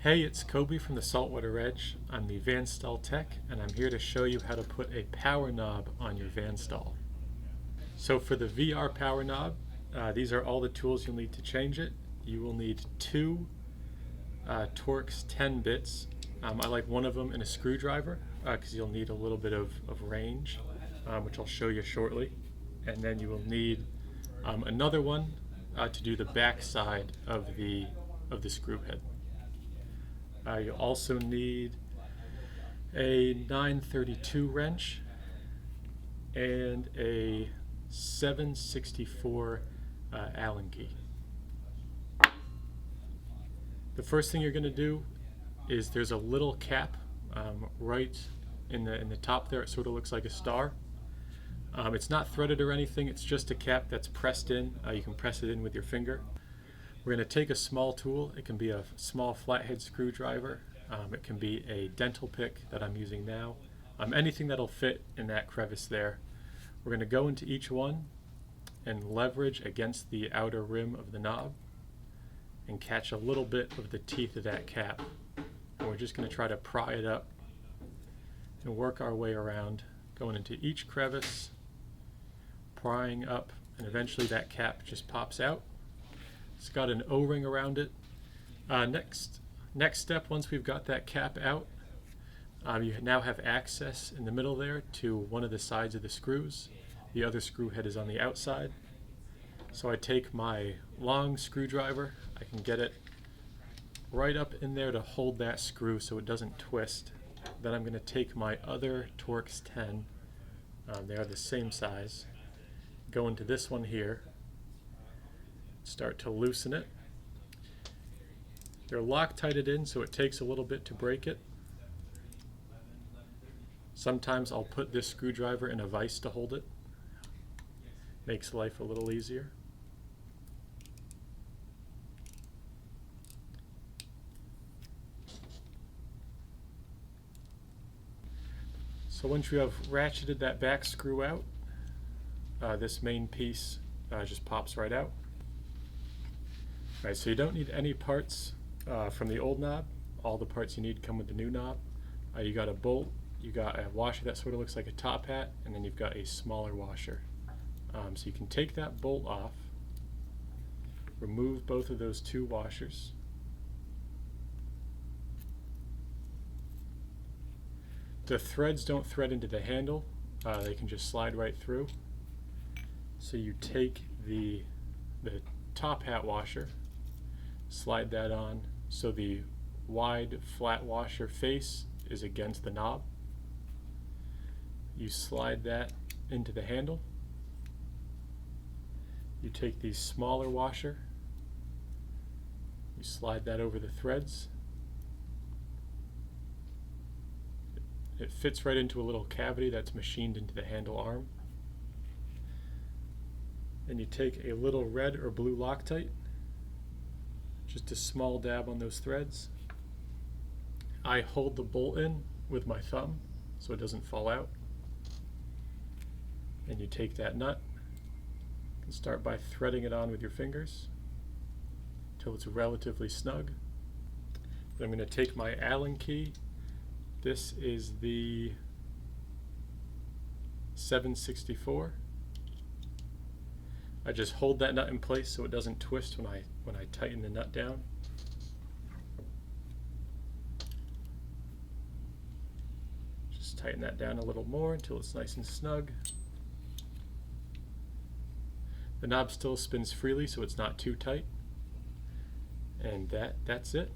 Hey, it's Kobe from the Saltwater Edge. I'm the Van Staal tech, and I'm here to show you how to put a power knob on your Van Staal. So for the VR power knob, these are all the tools you'll need to change it. You will need two Torx 10 bits. I like one of them in a screwdriver because you'll need a little bit of range, which I'll show you shortly. And then you will need another one to do the back side of the screw head. You also need a 932 wrench and a 764 Allen key. The first thing you're going to do is there's a little cap right in the top there. It sort of looks like a star. It's not threaded or anything. It's just a cap that's pressed in. You can press it in with your finger. We're going to take a small tool. It can be a small flathead screwdriver. It can be a dental pick that I'm using now. Anything that'll fit in that crevice there. We're going to go into each one and leverage against the outer rim of the knob and catch a little bit of the teeth of that cap. And we're just going to try to pry it up and work our way around, going into each crevice, prying up, and eventually that cap just pops out. It's got an O-ring around it. Next step, once we've got that cap out, you now have access in the middle there to one of the sides of the screws. The other screw head is on the outside. So I take my long screwdriver, I can get it right up in there to hold that screw so it doesn't twist. Then I'm going to take my other Torx 10, they are the same size, go into this one here, start to loosen it. They're Loctited in, so it takes a little bit to break it. Sometimes I'll put this screwdriver in a vise to hold it. Makes life a little easier. So once you have ratcheted that back screw out, this main piece just pops right out. All right, so you don't need any parts from the old knob. All the parts you need come with the new knob. You got a bolt, you got a washer that sort of looks like a top hat, and then you've got a smaller washer. So you can take that bolt off, remove both of those two washers. The threads don't thread into the handle, they can just slide right through. So you take the top hat washer, slide that on so the wide flat washer face is against the knob. You slide that into the handle. You take the smaller washer, you slide that over the threads. It fits right into a little cavity that's machined into the handle arm. Then you take a little red or blue Loctite, just a small dab on those threads. I hold the bolt in with my thumb so it doesn't fall out. And you take that nut and start by threading it on with your fingers until it's relatively snug. Then I'm going to take my Allen key. This is the 764. I just hold that nut in place so it doesn't twist when I tighten the nut down. Just tighten that down a little more until it's nice and snug. The knob still spins freely so it's not too tight. And that's it.